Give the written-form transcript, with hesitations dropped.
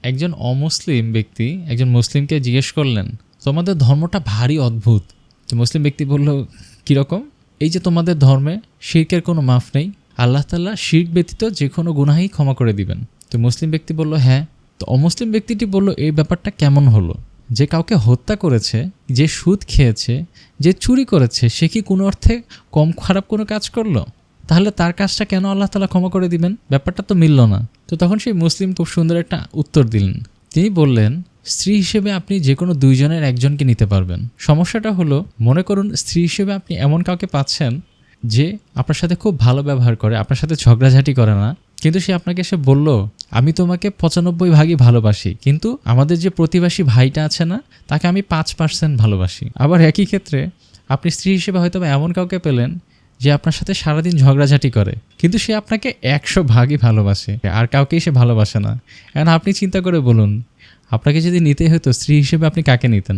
একজন অমুসলিম ব্যক্তি একজন মুসলিমকে জিজ্ঞেস করলেন, তোমাদের ধর্মটা ভারী অদ্ভুত। যে মুসলিম ব্যক্তি বলল, কীরকম? এই যে তোমাদের ধর্মে শিরকের কোনো মাফ নেই, আল্লাহ তাআলা শিরক ব্যতীত যে কোনো গুনাহই ক্ষমা করে দিবেন। তো মুসলিম ব্যক্তি বলল, হ্যাঁ। তো অমুসলিম ব্যক্তিটি বলল, এই ব্যাপারটা কেমন হলো? যে কাউকে হত্যা করেছে, যে সুদ খেয়েছে, যে চুরি করেছে, সে কি কোনো অর্থে কম খারাপ কোনো কাজ করলো? তাহলে তার কাজটা কেন আল্লাহ তাআলা ক্ষমা করে দিবেন? ব্যাপারটা তো মিলল না। তো তখন সেই মুসলিম খুব সুন্দর একটা উত্তর দিলেন। তিনি বললেন, স্ত্রী হিসেবে আপনি যে কোনো দুইজনের একজনকে নিতে পারবেন। সমস্যাটা হলো, মনে করুন স্ত্রী হিসেবে আপনি এমন কাউকে পাচ্ছেন যে আপনার সাথে খুব ভালো ব্যবহার করে, আপনার সাথে ঝগড়াঝাটি করে না, কিন্তু সে আপনাকে এসে বলল, আমি তোমাকে 95 ভাগই ভালোবাসি, কিন্তু আমাদের যে প্রতিবেশী ভাইটা আছে না, তাকে আমি 5% ভালোবাসি। আবার একই ক্ষেত্রে আপনি স্ত্রী হিসেবে হয়তো এমন কাউকে পেলেন যে আপনার সাথে সারাদিন ঝগড়াঝাটি করে, কিন্তু সে আপনাকে 100 ভাগই ভালোবাসে, আর কাউকেই সে ভালোবাসে না। এখন আপনি চিন্তা করে বলুন, আপনাকে যদি নিতে হতো স্ত্রী হিসেবে আপনি কাকে নিতেন?